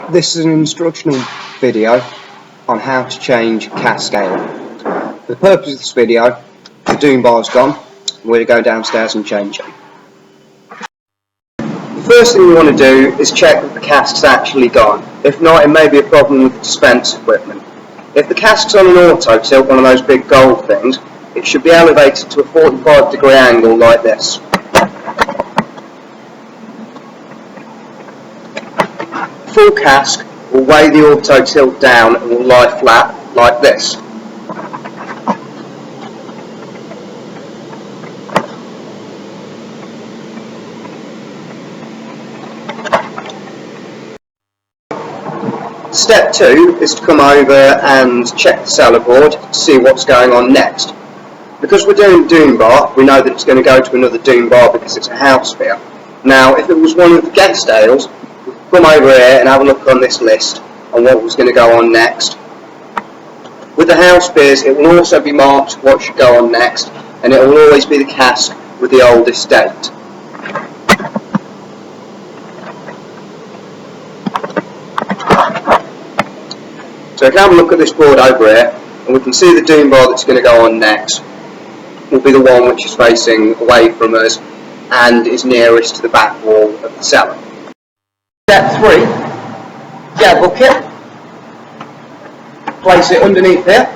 This is an instructional video on how to change cask scale. For the purpose of this video, the doom bar's gone. We're going to go downstairs and change it. The first thing we want to do is check that the cask's actually gone. If not, it may be a problem with the dispense equipment. If the cask's on an auto tilt, one of those big gold things, it should be elevated to a 45-degree angle like this. Full cask will weigh the auto tilt down and will lie flat like this. Step 2 is to come over and check the cellar board to see what's going on next. Because we're doing doom bar, we know that it's going to go to another doom bar because it's a house beer. Now, if it was one of the guest ales, we'd come over here and have a look on this list on what was going to go on next. With the house beers, it will also be marked what should go on next, and it will always be the cask with the oldest date. So we can have a look at this board over here, and we can see the doom bar that's going to go on next will be the one which is facing away from us and is nearest to the back wall of the cellar. Step 3, get a bucket, place it underneath here,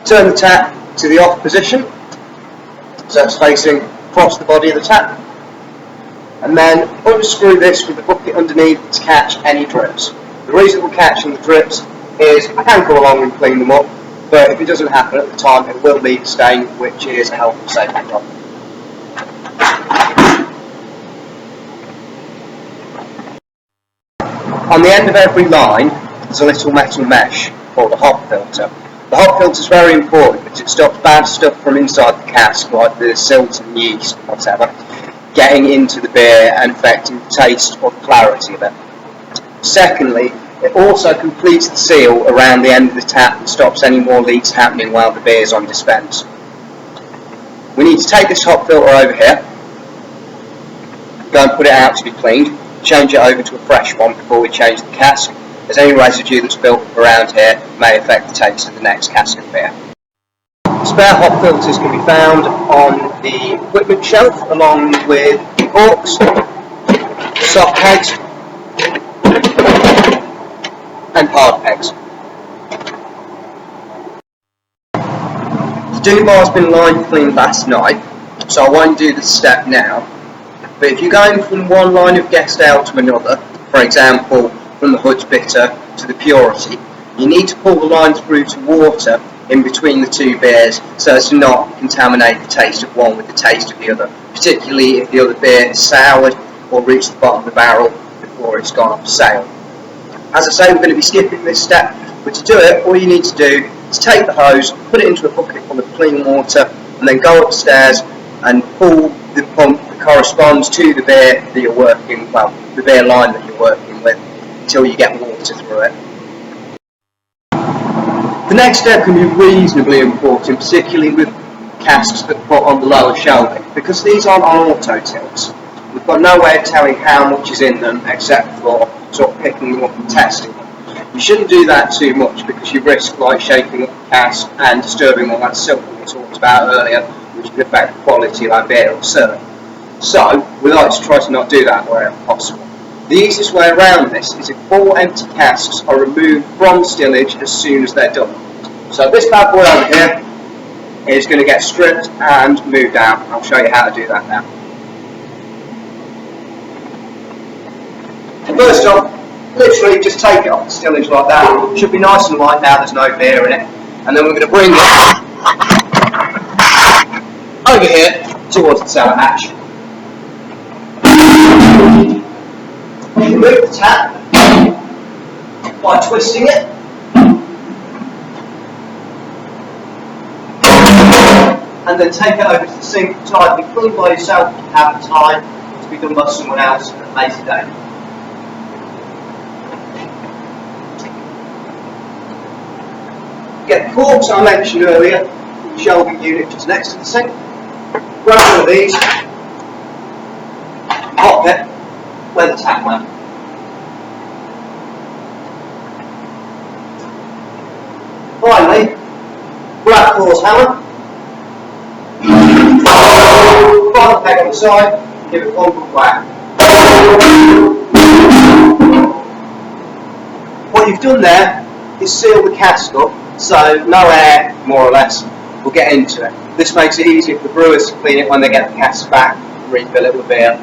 turn the tap to the off position, so it's facing across the body of the tap, and then unscrew this with the bucket underneath to catch any drips. The reason we're catching the drips is I can go along and clean them up, but if it doesn't happen at the time, it will leave a stain, which is a health and safety problem. On the end of every line, there's a little metal mesh called a hop filter. The hop filter is very important because it stops bad stuff from inside the cask, like the silt and yeast, whatever, getting into the beer and affecting the taste or the clarity of it. Secondly, it also completes the seal around the end of the tap and stops any more leaks happening while the beer is on dispense. We need to take this hop filter over here, go and put it out to be cleaned, change it over to a fresh one before we change the cask, as any residue that's built up around here may affect the taste of the next cask of beer. Spare hop filters can be found on the equipment shelf along with corks, soft pegs and hard pegs. The doom bar has been line cleaned last night, so I won't do this step now, but if you're going from one line of guest ale to another, for example from the Hood's Bitter to the Purity, you need to pull the line through to water in between the two beers so as to not contaminate the taste of one with the taste of the other, particularly if the other beer is soured or reached the bottom of the barrel before it's gone off sale. As I say, we're going to be skipping this step, but to do it, all you need to do is take the hose, put it into a bucket full of clean water, and then go upstairs and pull the pump that corresponds to the beer that you're working, well, the beer line that you're working with, until you get water through it. The next step can be reasonably important, particularly with casks that put on the lower shelving, because these aren't on auto tilts. We've got no way of telling how much is in them except for sort of picking them up and testing them. You shouldn't do that too much because you risk like shaking up the cask and disturbing all that silt that we talked about earlier, which can affect the quality of our beer or serve. So we like to try to not do that wherever possible. The easiest way around this is if all empty casks are removed from stillage as soon as they're done. So this bad boy over here is going to get stripped and moved out. I'll show you how to do that now. First off, literally just take it off the stillage like that. It should be nice and light now, there's no beer in it. And then we're going to bring it over here towards the cellar hatch. Remove the tap by twisting it. And then take it over to the sink, tightly clean by yourself if you have the time, to be done by someone else at a later date. Get the corks I mentioned earlier, the shelving unit just next to the sink. Grab one of these, hop it where the tap went. finally, grab Thor's hammer, find the peg on the side, and give it one good whack. What you've done there is seal the cask up, so no air, more or less, will get into it. This makes it easier for the brewers to clean it when they get the cask back and refill it with beer.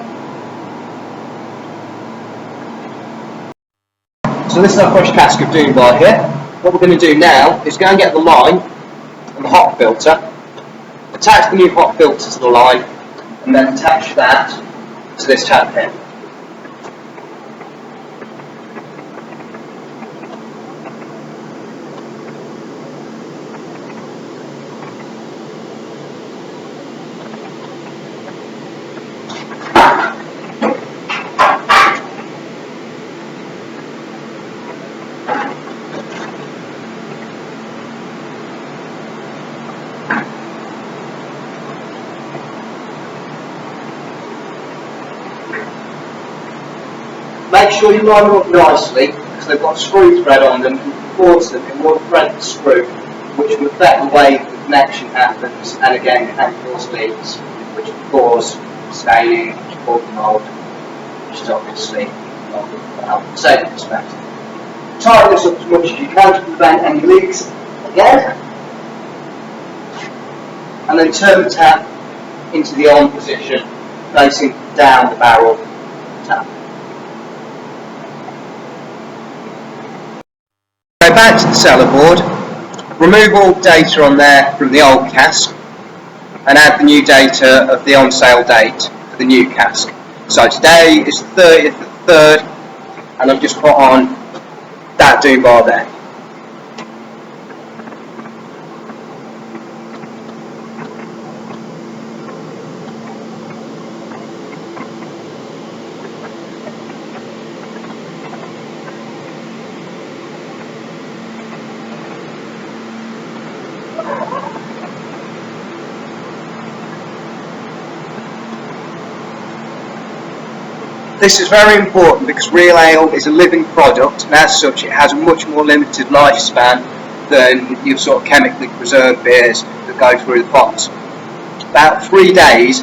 So this is our fresh cask of Doom Bar here. What we're going to do now is go and get the line and the hop filter, attach the new hop filter to the line, and then attach that to this tap pin. Make sure you line them up nicely, because they've got screw thread on them. You can force them in one thread the screw, which will affect the way the connection happens, and again can cause leaks, which will cause staining, which will cause mould, which is obviously not good from a health and safety perspective. Tighten this up as much as you can to prevent any leaks again, and then turn the tap into the on position, facing down the barrel tap. Go back to the cellar board, remove all data on there from the old cask, and add the new data of the on sale date for the new cask. So today is the 30th of the 3rd, and I've just put on that Doom Bar there. This is very important because real ale is a living product, and as such it has a much more limited lifespan than your sort of chemically preserved beers that go through the pots. About 3 days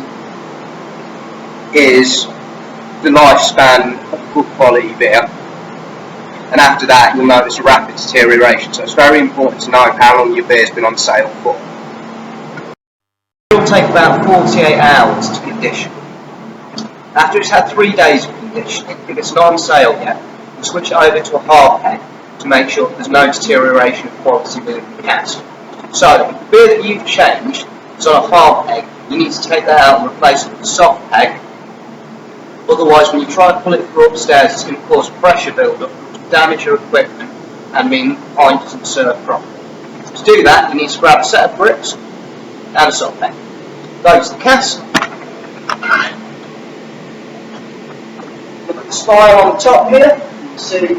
is the lifespan of good quality beer, and after that you'll notice a rapid deterioration, so it's very important to know how long your beer's been on sale for. It will take about 48 hours to condition. After it's had 3 days of conditioning, if it's not on sale yet, we'll switch it over to a hard peg to make sure that there's no deterioration of quality within the cask. So, if the beer that you've changed is on a hard peg, you need to take that out and replace it with a soft peg. Otherwise, when you try to pull it through upstairs, it's going to cause pressure build-up, which will damage your equipment and mean the pint doesn't serve properly. To do that, you need to grab a set of bricks and a soft peg. Go to the cask. Look at the spire on the top here. You can see,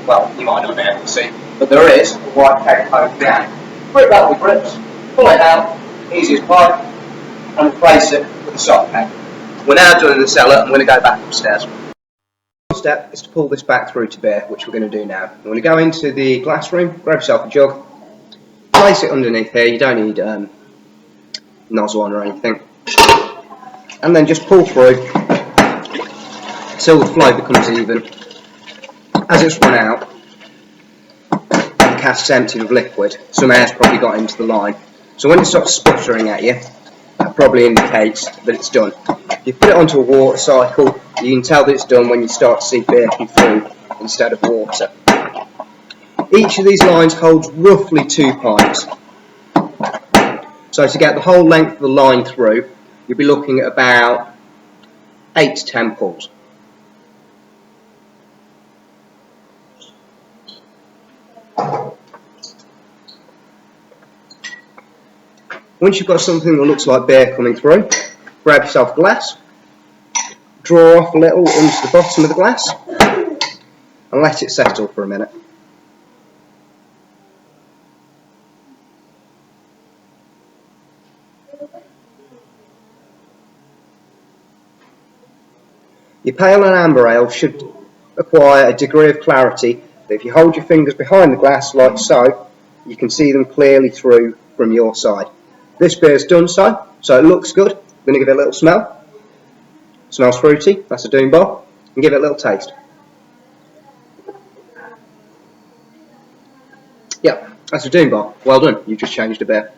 well, you might not be able to see, but there is a white peg poking down. Put that with bricks, pull it out, easy as pie, and replace it with a soft peg. We're now done in the cellar, and we're going to go back upstairs. The first step is to pull this back through to beer, which we're going to do now. We're going to go into the glass room, grab yourself a jug, place it underneath here. You don't need nozzle on or anything, and then just pull through till the flow becomes even. As it's run out, the cask's emptied of liquid, some air's probably got into the line. So when it stops sputtering at you, that probably indicates that it's done. If you put it onto a water cycle, you can tell that it's done when you start to see beer come through instead of water. Each of these lines holds roughly 2 pints. So to get the whole length of the line through, you'll be looking at about 8 to 10 pulls. Once you've got something that looks like beer coming through, grab yourself a glass, draw off a little onto the bottom of the glass, and let it settle for a minute. Your pale and amber ale should acquire a degree of clarity that if you hold your fingers behind the glass like so, You can see them clearly through from your side. This beer's done so it looks good. I'm going to give it a little smell. Smells fruity, that's a Doom Bar. And give it a little taste. Yep, that's a Doom Bar. Well done, you've just changed a beer.